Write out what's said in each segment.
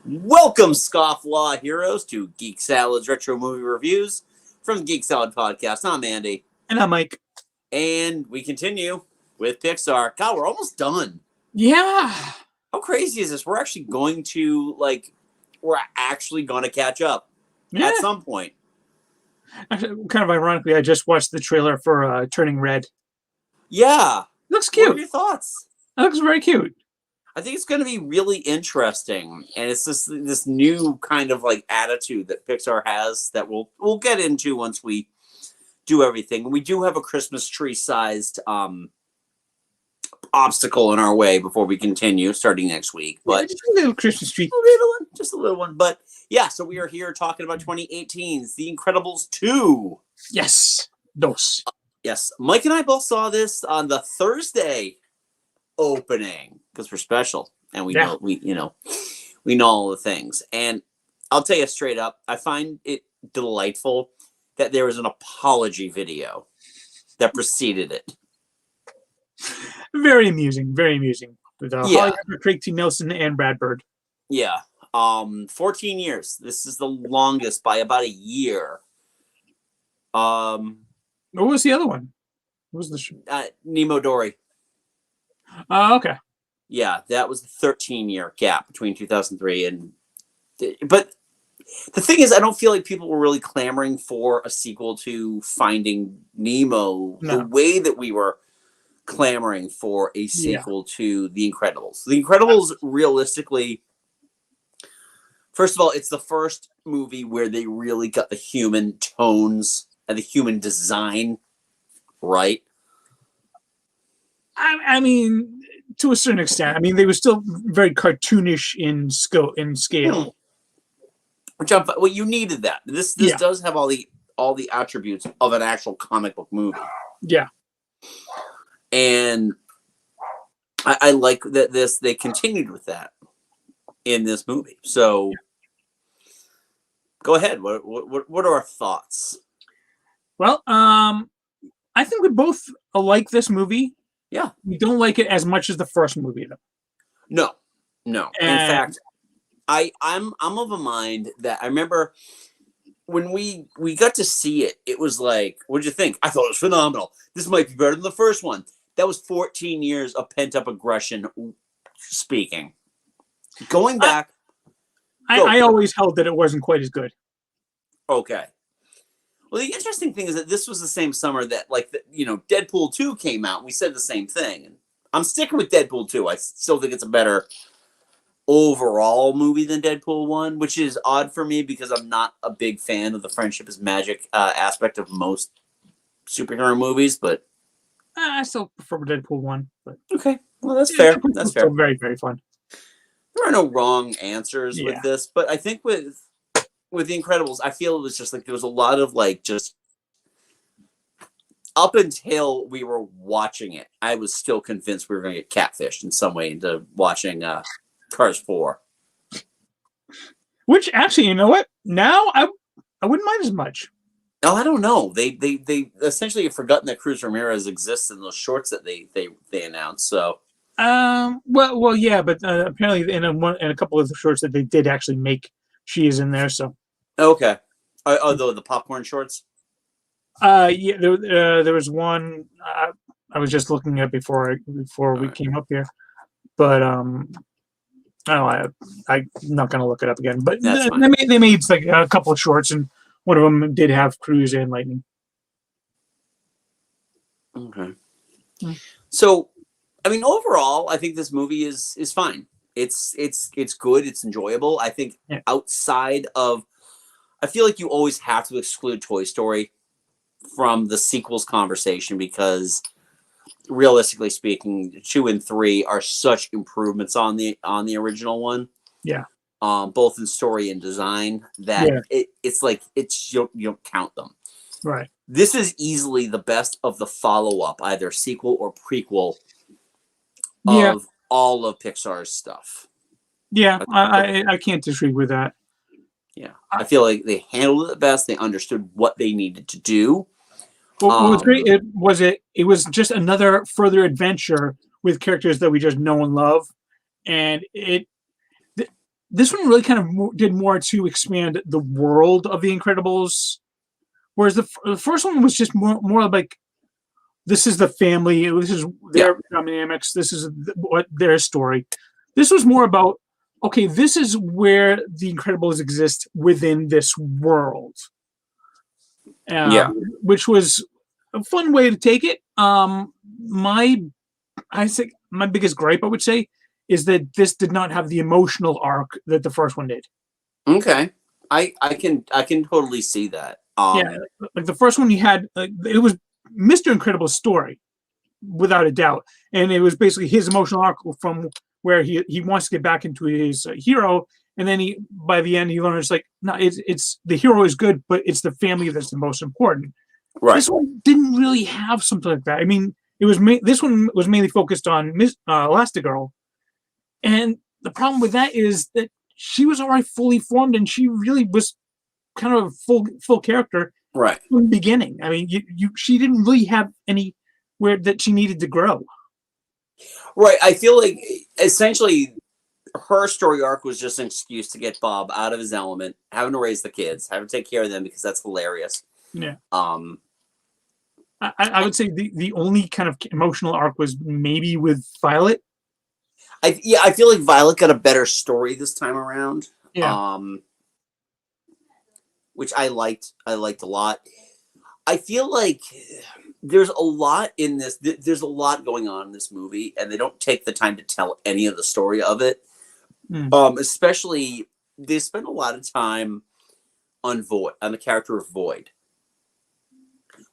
Welcome, Scofflaw heroes, to Geek Salad's Retro Movie Reviews from the Geek Salad Podcast. I'm Andy. And I'm Mike. And we continue with Pixar. God, we're almost done. Yeah. How crazy is this? We're actually going to catch up at some point. Actually, kind of ironically, I just watched the trailer for Turning Red. Yeah. Looks cute. What are your thoughts? It looks very cute. I think it's going to be really interesting, and it's this new kind of like attitude that Pixar has that we'll get into once we do everything. We do have a Christmas tree sized obstacle in our way before we continue starting next week. But just a little Christmas tree, just a little one. But yeah, so we are here talking about 2018's The Incredibles 2. Yes, dos. Yes, Mike and I both saw this on the Thursday opening because we're special and we know we know all the things. And I'll tell you straight up, I find it delightful that there was an apology video that preceded it. Very amusing, very amusing. With Holly Hunter, Craig T. Nelson, and Brad Bird. Yeah. 14 years. This is the longest by about a year. What was the other one? What was the show? Nemo Dory. Okay. Yeah, that was the 13-year gap between 2003 and... But the thing is, I don't feel like people were really clamoring for a sequel to Finding Nemo the way that we were clamoring for a sequel to The Incredibles. The Incredibles, realistically... First of all, it's the first movie where they really got the human tones and the human design right. I mean, to a certain extent. I mean, they were still very cartoonish in scale. Well, you needed that. This does have all the attributes of an actual comic book movie. Yeah. And I like that they continued with that in this movie. So go ahead. What are our thoughts? Well, I think we both like this movie. Yeah. We don't like it as much as the first movie, though. No. In fact, I'm of a mind that I remember when we got to see it, it was like, what'd you think? I thought it was phenomenal. This might be better than the first one. That was 14 years of pent-up aggression speaking. Going back. I always held that it wasn't quite as good. Okay. Well, the interesting thing is that this was the same summer that, Deadpool 2 came out. And we said the same thing. And I'm sticking with Deadpool 2. I still think it's a better overall movie than Deadpool 1, which is odd for me because I'm not a big fan of the friendship is magic aspect of most superhero movies. But I still prefer Deadpool 1. But okay, well, that's fair. That's fair. Very, very fun. There are no wrong answers with this, but I think with The Incredibles, I feel it was just like there was a lot of just up until we were watching it, I was still convinced we were going to get catfished in some way into watching Cars 4. Which actually, you know what? Now I wouldn't mind as much. Oh, I don't know. They essentially have forgotten that Cruz Ramirez exists in those shorts that they announced. So. Well, yeah, but apparently in a couple of the shorts that they did actually make, she is in there. So. Okay. The popcorn shorts. Yeah, there was one I was just looking at before we came up here, but I'm not gonna look it up again. But they made like a couple of shorts, and one of them did have Cruise and Lightning. Okay. So, I mean, overall, I think this movie is fine. It's good. It's enjoyable. I think outside of, I feel like you always have to exclude Toy Story from the sequels conversation because, realistically speaking, 2 and 3 are such improvements on the original one. Yeah. Both in story and design that it's like you don't count them. Right. This is easily the best of the follow-up, either sequel or prequel of all of Pixar's stuff. Yeah, I can't disagree with that. Yeah, I feel like they handled it the best. They understood what they needed to do. What was great, it was just another further adventure with characters that we just know and love, and this one really kind of did more to expand the world of the Incredibles, whereas the first one was just more like, this is the family, this is Yeah. their dynamics, this is what their story. This was more about, okay, this is where the Incredibles exist within this world, Yeah. which was a fun way to take it. I think my biggest gripe, I would say, is that this did not have the emotional arc that the first one did. Okay. I can totally see that. Yeah, like the first one, you had it was Mr. Incredible's story, without a doubt, and it was basically his emotional arc from where he wants to get back into his hero, and then he by the end he learns like, no, it's the hero is good, but it's the family that's the most important. Right. This one didn't really have something like that. I mean, it was this one was mainly focused on Elastigirl, and the problem with that is that she was already fully formed, and she really was kind of a full character Right. from the beginning. I mean, she didn't really have anywhere that she needed to grow. Right. I feel like essentially her story arc was just an excuse to get Bob out of his element, having to raise the kids, having to take care of them because that's hilarious. Yeah. Um, I would say the only kind of emotional arc was maybe with Violet. I feel like Violet got a better story this time around. Yeah. Which I liked a lot. I feel like there's a lot in this. There's a lot going on in this movie, and they don't take the time to tell any of the story of it. Especially, they spend a lot of time on the character of Void.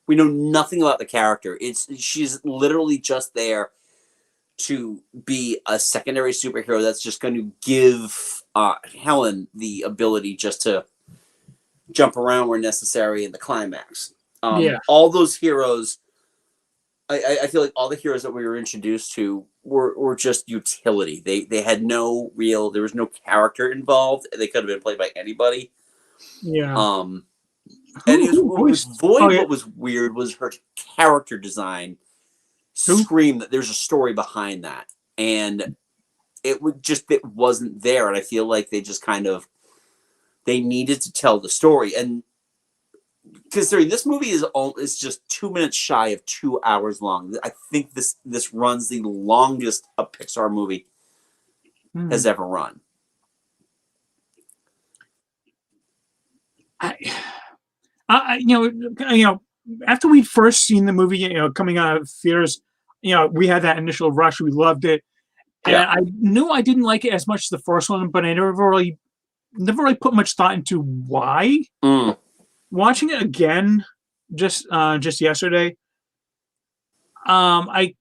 We know nothing about the character. She's literally just there to be a secondary superhero that's just going to give Helen the ability just to jump around where necessary in the climax. All those heroes, I feel like all the heroes that we were introduced to were just utility. They had there was no character involved. They could have been played by anybody. Yeah. And with Void, what was weird was her character design screamed that there's a story behind that. And it wasn't there. And I feel like they just they needed to tell the story. And considering this movie is just 2 minutes shy of 2 hours long, I think this runs the longest a Pixar movie has ever run. After we'd first seen the movie, coming out of theaters, we had that initial rush. We loved it, and I knew I didn't like it as much as the first one, but I never really put much thought into why. Watching it again, just yesterday, I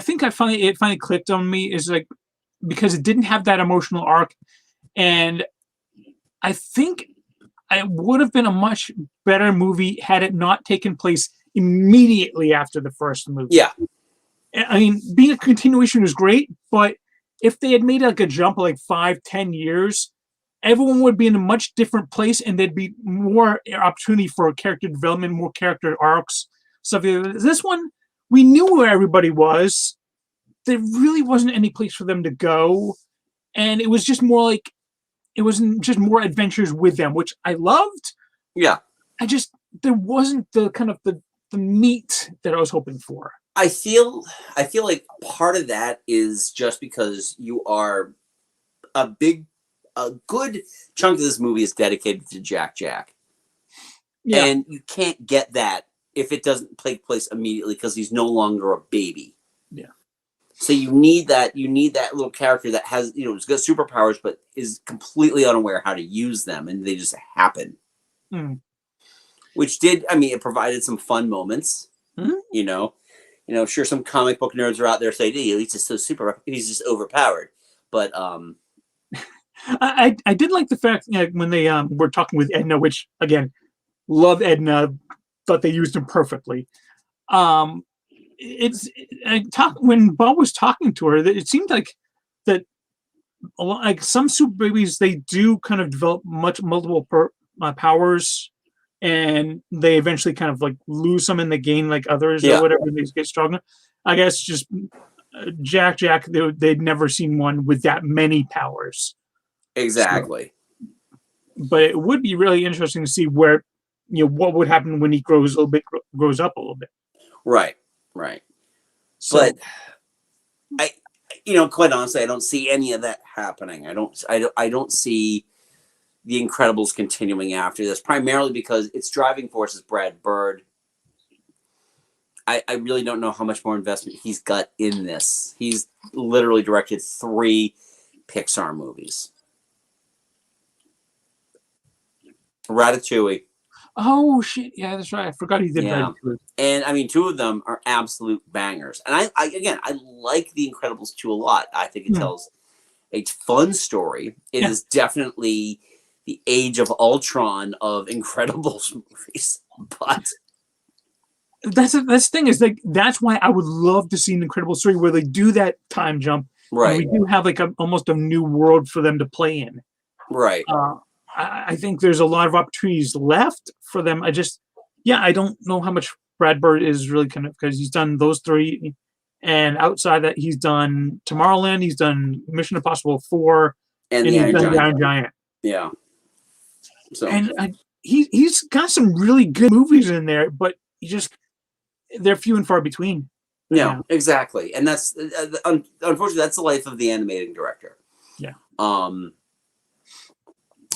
think it finally clicked on me is like because it didn't have that emotional arc, and I think it would have been a much better movie had it not taken place immediately after the first movie. Yeah. I mean, being a continuation was great, but if they had made like a jump of like 5-10 years, everyone would be in a much different place and there'd be more opportunity for character development, more character arcs, stuff. This one, we knew where everybody was. There really wasn't any place for them to go. And it was just more like, it wasn't just more adventures with them, which I loved. Yeah. There wasn't the kind of the meat that I was hoping for. I feel like part of that is just because you are a good chunk of this movie is dedicated to Jack. Yeah. And you can't get that if it doesn't take place immediately because he's no longer a baby. Yeah. So you need that little character that has, has got superpowers, but is completely unaware how to use them, and they just happen. Which it provided some fun moments. Sure, some comic book nerds are out there saying, hey, he's just so he's just overpowered. But I did like the fact when they were talking with Edna, which again, love Edna, thought they used him perfectly. When Bob was talking to her, it seemed like that like some super babies, they do kind of develop multiple powers, and they eventually kind of like lose some and they gain like others or whatever, and they get stronger. I guess just Jack, they'd never seen one with that many powers. So, Exactly. but it would be really interesting to see where, what would happen when he grows up a little bit. Right. Right. But So I, quite honestly, I don't see any of that happening. I don't see the Incredibles continuing after this, primarily because its driving force is Brad Bird. I really don't know how much more investment he's got in this. He's literally directed 3 Pixar movies. Ratatouille. oh shit, yeah, that's right. I forgot he did Yeah. Ratatouille. And I mean, 2 of them are absolute bangers. And I like The Incredibles 2 a lot. I think it Hmm. tells a fun story. It Yeah. is definitely the Age of Ultron of Incredibles movies. But That's the thing is like that's why I would love to see an Incredible story where they do that time jump, and we right, do have like almost a new world for them to play in. right. I think there's a lot of opportunities left for them. I don't know how much Brad Bird is really kind of because he's done those 3, and outside that he's done Tomorrowland, he's done Mission Impossible 4, And and the he's Iron done the Giant. Iron Giant. Yeah. So And he's got some really good movies in there, but they're few and far between. no, exactly. And that's unfortunately that's the life of the animating director. Yeah.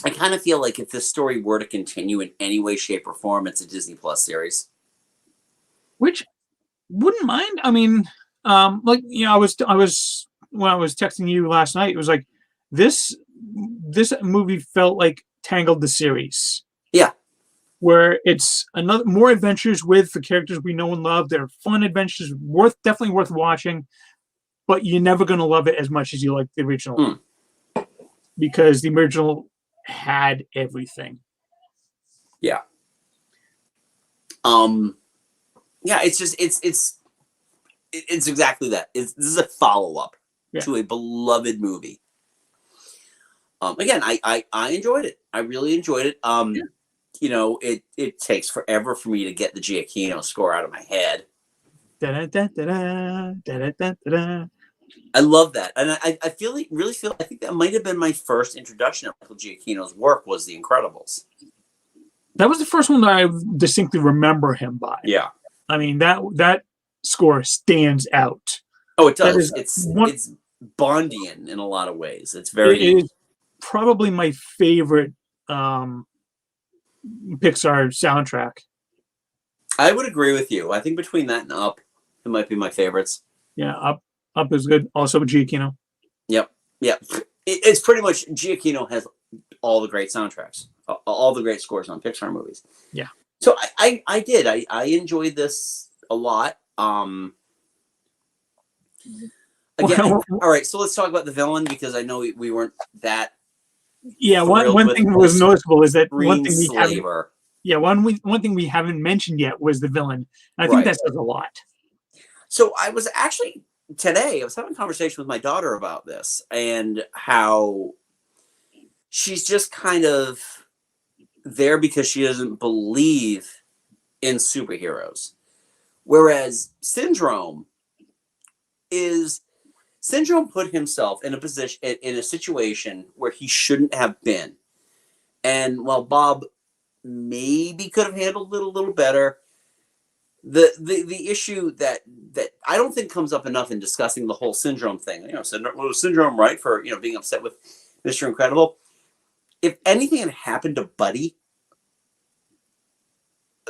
I kind of feel like if this story were to continue in any way, shape, or form, it's a Disney Plus series. Which wouldn't mind. I mean, I was when I was texting you last night, it was like this movie felt like Tangled the series. Yeah. Where it's another more adventures with the characters we know and love. They're fun adventures, definitely worth watching, but you're never gonna love it as much as you like the original. Because the original had everything. Yeah. Yeah, it's just it's exactly that. This is a follow-up to a beloved movie. Again, I enjoyed it. I really enjoyed it. It takes forever for me to get the Giacchino score out of my head. Da-da-da-da-da, da-da-da-da-da. I love that, and I think that might have been my first introduction of Michael Giacchino's work was The Incredibles. That was the first one that I distinctly remember him by. Yeah. I mean that score stands out. Oh, it does. It's Bondian in a lot of ways. It is probably my favorite Pixar soundtrack. I would agree with you. I think between that and Up, it might be my favorites. Yeah, Up is good. Also Giacchino. Yep. It's pretty much Giacchino has all the great soundtracks, all the great scores on Pixar movies. Yeah. So I did. I enjoyed this a lot. Again, all right. So let's talk about the villain because I know we weren't that. Yeah, one thing that was noticeable is that one thing we haven't. Yeah, one thing we haven't mentioned yet was the villain. And I think that says a lot. So I was actually today. I was having a conversation with my daughter about this and how she's just kind of there because she doesn't believe in superheroes, whereas Syndrome put himself in a situation where he shouldn't have been, and while Bob maybe could have handled it a little better. The issue that I don't think comes up enough in discussing the whole Syndrome thing. Was Syndrome right for being upset with Mr. Incredible? If anything had happened to Buddy,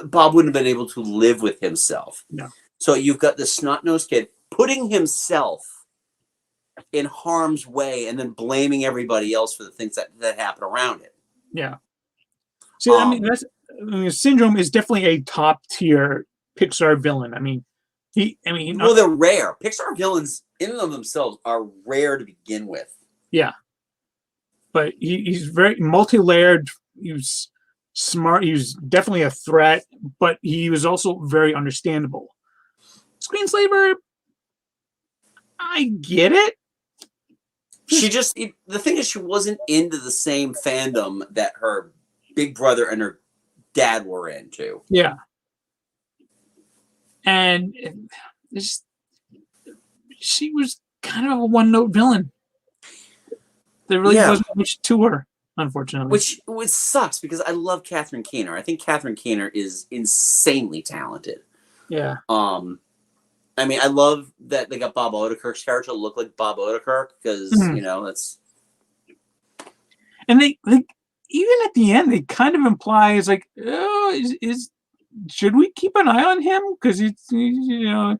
Bob wouldn't have been able to live with himself. No. So you've got this snot-nosed kid putting himself in harm's way and then blaming everybody else for the things that happen around it. Yeah. See, Syndrome is definitely a top tier Pixar villain. Well, they're rare. Pixar villains in and of themselves are rare to begin with. Yeah. But he's very multi-layered. He was smart. He was definitely a threat, but he was also very understandable. Screenslaver, I get it. The thing is, she wasn't into the same fandom that her big brother and her dad were into. Yeah. And she was kind of a one-note villain. There really wasn't much to her, unfortunately. Which sucks because I love Catherine Keener. I think Catherine Keener is insanely talented. Yeah. I mean, I love that they got Bob Odenkirk's character to look like Bob Odenkirk because that's. And they even at the end they kind of imply is like, oh, is should we keep an eye on him because he's now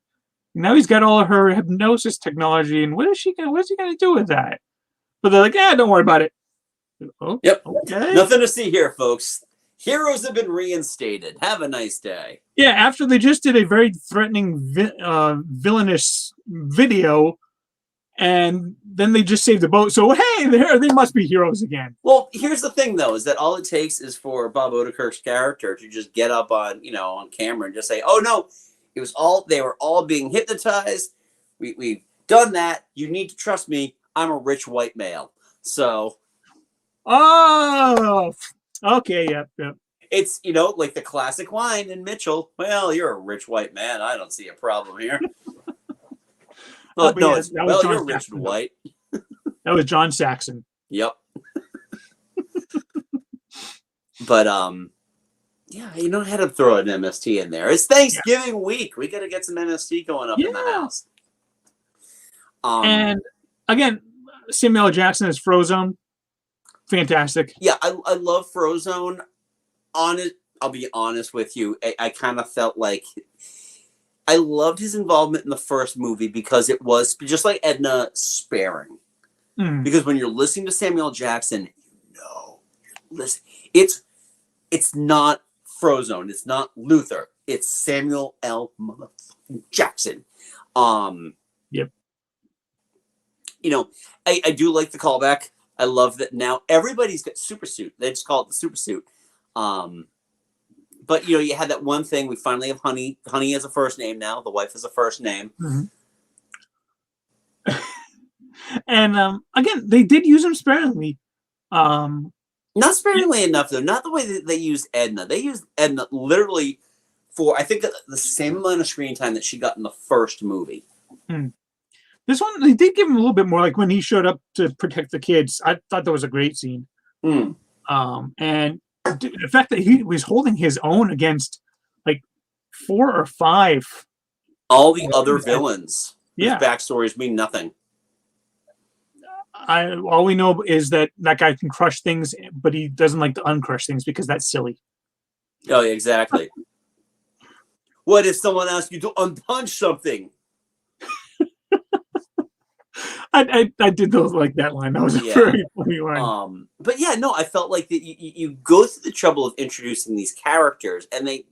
he's got all of her hypnosis technology and what is he gonna do with that? But they're like, yeah, don't worry about it. Oh, yep. Okay. Nothing to see here, folks. Heroes have been reinstated. Have a nice day. Yeah, after they just did a very threatening, villainous video, and then they just saved the boat. So hey, they must be heroes again. Well, here's the thing, though, is that all it takes is for Bob Odenkirk's character to just get up on camera and just say, "Oh no, they were all being hypnotized. We've done that. You need to trust me. I'm a rich white male." So. Oh. Okay, yep. It's, like the classic line in Mitchell. Well, you're a rich white man. I don't see a problem here. Well, no, you're rich and white. That was John Saxon. Yep. But, yeah, I had to throw an MST in there. It's Thanksgiving week. We got to get some MST going up in the house. And, again, Samuel L. Jackson is Frozone. Fantastic. Yeah, I love Frozone. I'll be honest with you. I kind of felt like I loved his involvement in the first movie because it was just like Edna sparing. Because when you're listening to Samuel L. Jackson, listen, it's not Frozone. It's not Luther. It's Samuel L. Jackson. Yep. I do like the callback. I love that now everybody's got super suit. They just call it the super suit. But you had that one thing. We finally have Honey. Honey has a first name now. The wife has a first name. And again, they did use him sparingly. Not sparingly enough, though. Not the way that they used Edna. They used Edna literally for, I think, the same amount of screen time that she got in the first movie. This one, they did give him a little bit more, like when he showed up to protect the kids. I thought that was a great scene. And the fact that he was holding his own against like 4 or 5. All the other villains. Yeah. Whose backstories mean nothing. All we know is that guy can crush things, but he doesn't like to uncrush things because that's silly. Oh, yeah, exactly. What if someone asked you to unpunch something? I did those like that line. That was a very funny line. But yeah, no, I felt like that you go through the trouble of introducing these characters, and they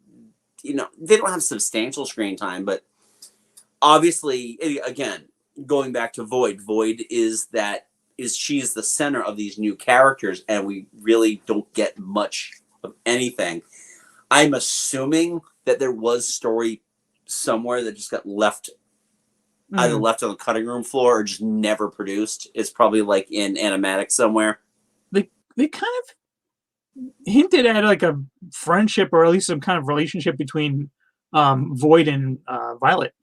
don't have substantial screen time, but obviously, again, going back to Void is she's the center of these new characters, and we really don't get much of anything. I'm assuming that there was story somewhere that just got left. Either left on the cutting room floor or just never produced. It's probably like in animatics somewhere. They kind of hinted at like a friendship or at least some kind of relationship between Void and Violet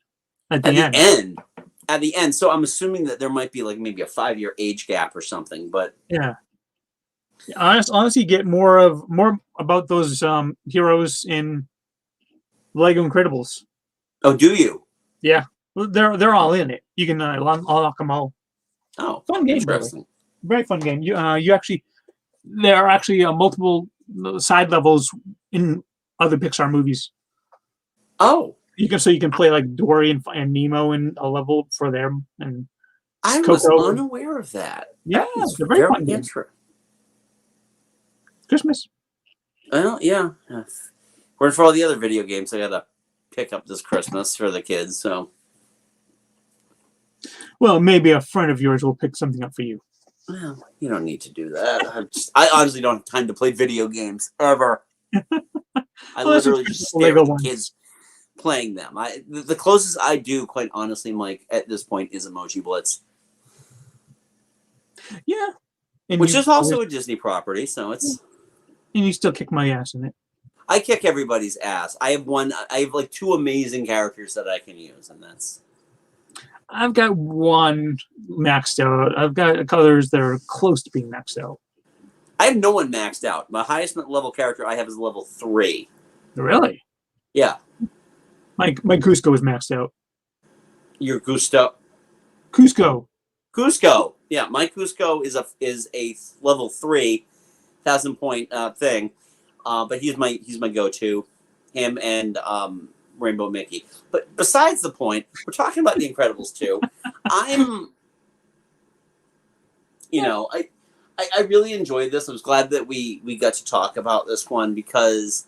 at the end. At the end. So I'm assuming that there might be like maybe a 5-year age gap or something. But yeah, honestly, get more about those heroes in Lego Incredibles. Oh, do you? Yeah. They're all in it. You can unlock them all. Oh, fun game! Interesting. Very fun game. You actually there are actually multiple side levels in other Pixar movies. Oh, you can play like Dory and Nemo in a level for them. And I was unaware of that. Yeah, it's a very fun game. Christmas. Well, yeah. Whereas for all the other video games, I gotta pick up this Christmas for the kids. So. Well, maybe a friend of yours will pick something up for you. Well, you don't need to do that. I honestly don't have time to play video games ever. I literally just stare at the kids playing them. The closest I do, quite honestly, Mike, at this point is Emoji Blitz. Yeah. Which is also a Disney property, so it's... And you still kick my ass in it. I kick everybody's ass. I have like 2 amazing characters that I can use, and that's... I've got one maxed out. I've got others that are close to being maxed out. I have no one maxed out. My highest level character I have is level 3. Really? Yeah. My Cusco is maxed out. Your Gusto. Cusco. Cusco. Yeah, my Cusco is a level 3,000 point thing. But he's my go-to. Him and Rainbow Mickey. But besides the point, we're talking about The Incredibles 2. I really enjoyed this. I was glad that we got to talk about this one because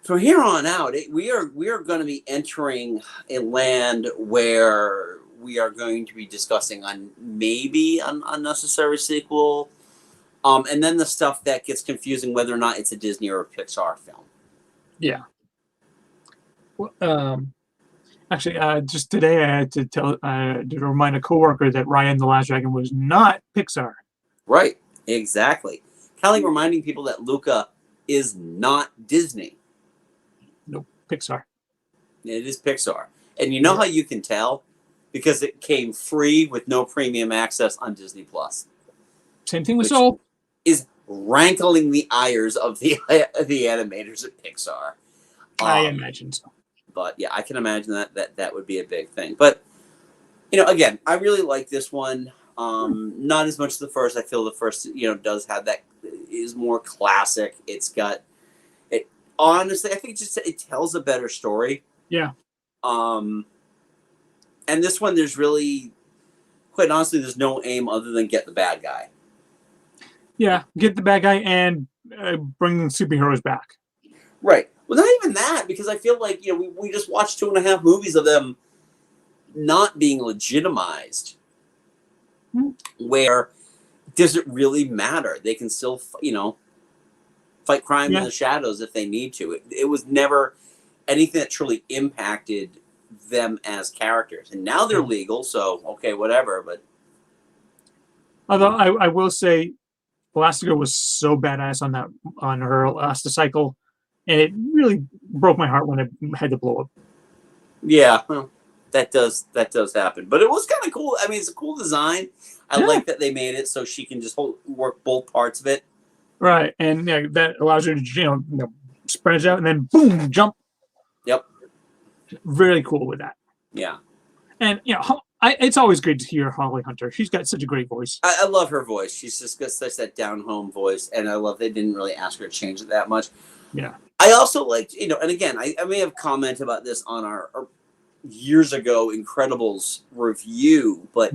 from here on out, we are going to be entering a land where we are going to be discussing on maybe an unnecessary sequel, and then the stuff that gets confusing whether or not it's a Disney or a Pixar film. Yeah. Well, actually, just today I had to remind a coworker that Raya and the Last Dragon was not Pixar. Right. Exactly. Kind of like reminding people that Luca is not Disney. Nope, Pixar. It is Pixar. And you know how you can tell? Because it came free with no premium access on Disney Plus. Same thing with Soul. Is rankling the ires of the animators at Pixar. I imagine so. But yeah, I can imagine that would be a big thing. But again, I really like this one. Not as much as the first. I feel the first, does have that, is more classic. It's got it. Honestly, I think it tells a better story. Yeah. And this one, there's really, quite honestly, there's no aim other than get the bad guy. Yeah, get the bad guy and bring superheroes back. Right. Well, not even that, because I feel like we just watched 2.5 movies of them not being legitimized. Where does it really matter? They can still, fight crime in the shadows if they need to. It was never anything that truly impacted them as characters. And now they're legal, so okay, whatever. But although I will say, Elastigirl was so badass on her Elasticycle, and it really broke my heart when it had to blow up. Yeah, well, that does happen. But it was kind of cool. I mean, it's a cool design. I like that they made it so she can just work both parts of it. Right, and that allows her to spread out and then boom, jump. Yep. Really cool with that. Yeah. And it's always great to hear Holly Hunter. She's got such a great voice. I love her voice. She's just got such that down-home voice, and I love they didn't really ask her to change it that much. Yeah. I also liked, and again, I may have commented about this on our years ago Incredibles review, but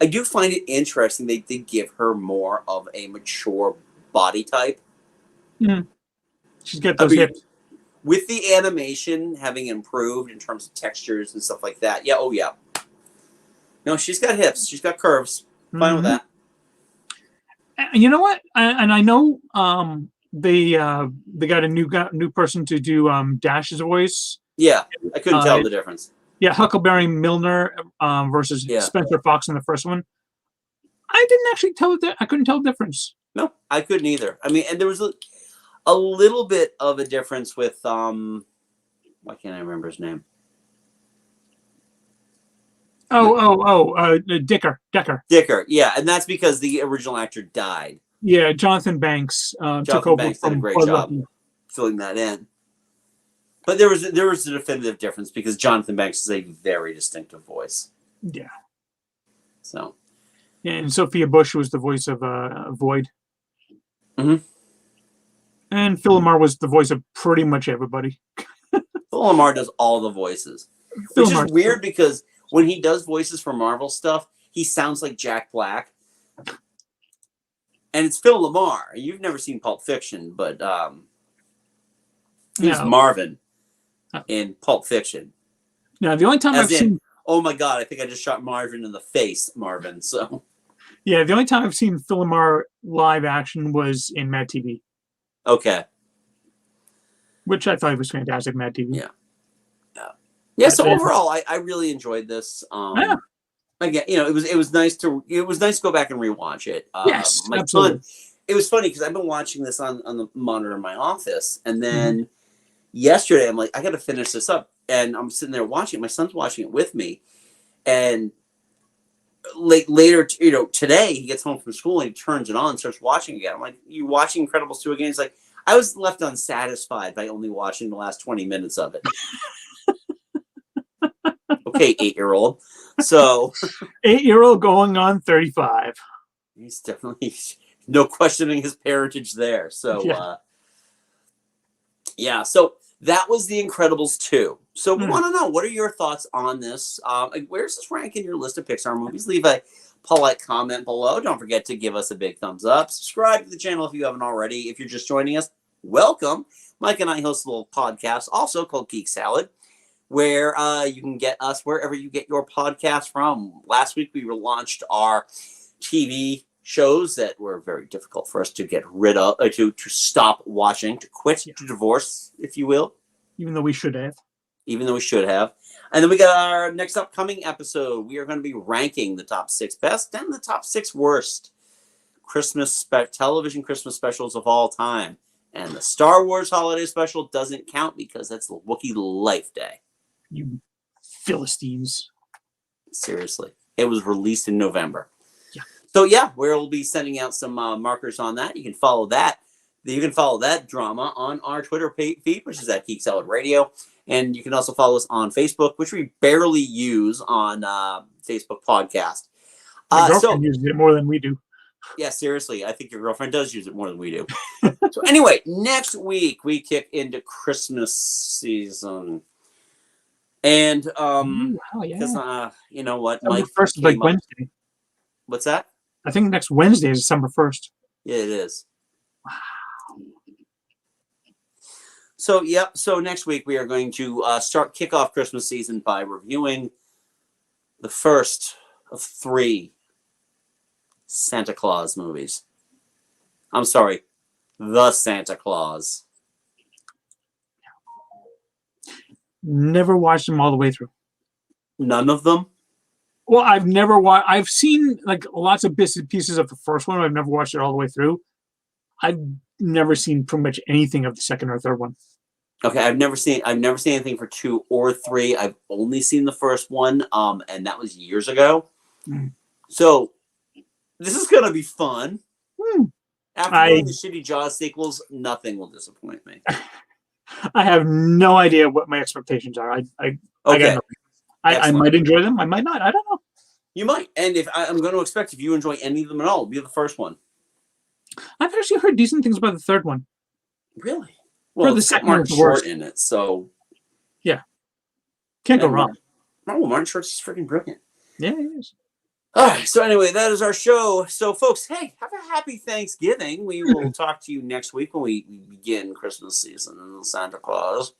I do find it interesting they did give her more of a mature body type. Mm-hmm. She's got those hips. With the animation having improved in terms of textures and stuff like that. Yeah, oh yeah. No, she's got hips. She's got curves. Fine with that. You know what? And I know they got a new person to do Dash's voice. Yeah, I couldn't tell the difference. Yeah, Huckleberry Milner versus Spencer Fox in the first one. I didn't actually tell that. I couldn't tell the difference. No, I couldn't either. I mean, and there was a little bit of a difference with why can't I remember his name? Dicker. Dicker, yeah, and that's because the original actor died. Yeah, Jonathan Banks took over Banks did a great job filling that in. But there was a definitive difference because Jonathan Banks is a very distinctive voice. Yeah. So. And Sophia Bush was the voice of Void. Mm-hmm. And Phil LaMarr was the voice of pretty much everybody. Phil LaMarr does all the voices, which is weird because when he does voices for Marvel stuff, he sounds like Jack Black. And it's Phil LaMarr. You've never seen Pulp Fiction, but he's Marvin in Pulp Fiction. No, the only time I've seen... Oh my God, I think I just shot Marvin in the face, Marvin. So. Yeah, the only time I've seen Phil LaMarr live action was in Mad TV. Okay. Which I thought was fantastic, Mad TV. Yeah. Yeah, so overall, I really enjoyed this. Again, it was nice to go back and rewatch it. Yes, absolutely. It was funny because I've been watching this on the monitor in my office, and then yesterday I'm like, I got to finish this up, and I'm sitting there watching it. My son's watching it with me, And later, today he gets home from school and he turns it on and starts watching again. I'm like, you watching Incredibles 2 again? He's like, I was left unsatisfied by only watching the last 20 minutes of it. Okay, 8-year-old. So 8-year-old going on 35. He's definitely no questioning his parentage there. So so that was The Incredibles 2. So we want to know, what are your thoughts on this? Where's this rank in your list of Pixar movies? Leave a polite comment below. Don't forget to give us a big thumbs up. Subscribe to the channel if you haven't already. If you're just joining us, welcome. Mike and I host a little podcast also called Geek Salad, where you can get us wherever you get your podcast from. Last week we relaunched our TV shows that were very difficult for us to get rid of, to stop watching, to quit, to divorce, if you will. Even though we should have. And then we got our next upcoming episode. We are going to be ranking the top 6 best and the top 6 worst television Christmas specials of all time. And the Star Wars holiday special doesn't count because that's the Wookiee Life Day. You Philistines. Seriously. It was released in November. Yeah. So, we'll be sending out some markers on that. You can follow that. You can follow that drama on our Twitter feed, which is at Geek Salad Radio. And you can also follow us on Facebook, which we barely use on Facebook Podcast. My girlfriend uses it more than we do. Yeah, seriously. I think your girlfriend does use it more than we do. So anyway, next week we kick into Christmas season. And because you know what, December Mike 1st is like Wednesday. What's that? I think next Wednesday is December 1st. Yeah, it is. Wow. So so next week we are going to kick off Christmas season by reviewing the first of 3 Santa Claus movies. I'm sorry, the Santa Claus. Never watched them all the way through. None of them? Well, I've never watched. I've seen like lots of bits and pieces of the first one. I've never watched it all the way through. I've never seen pretty much anything of the second or third one. Okay, I've never seen anything for 2 or 3. I've only seen the first one, and that was years ago. So this is gonna be fun. After doing the shitty Jaws sequels, nothing will disappoint me. I have no idea what my expectations are. I might enjoy them. I might not. I don't know. You might. And I'm going to expect, if you enjoy any of them at all, it'll be the first one. I've actually heard decent things about the third one. Really? Well, the second Martin Short in it, so yeah, can't go wrong. Martin Short's is freaking brilliant. Yeah, he is. All right. So anyway, that is our show. So, folks, hey, have a happy Thanksgiving. We will talk to you next week when we begin Christmas season and Santa Claus.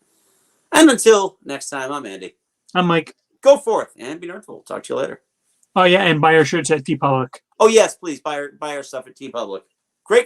And until next time, I'm Andy. I'm Mike. Go forth and be nerdful. Talk to you later. Oh yeah, and buy our shirts at TeePublic. Oh yes, please buy our stuff at TeePublic.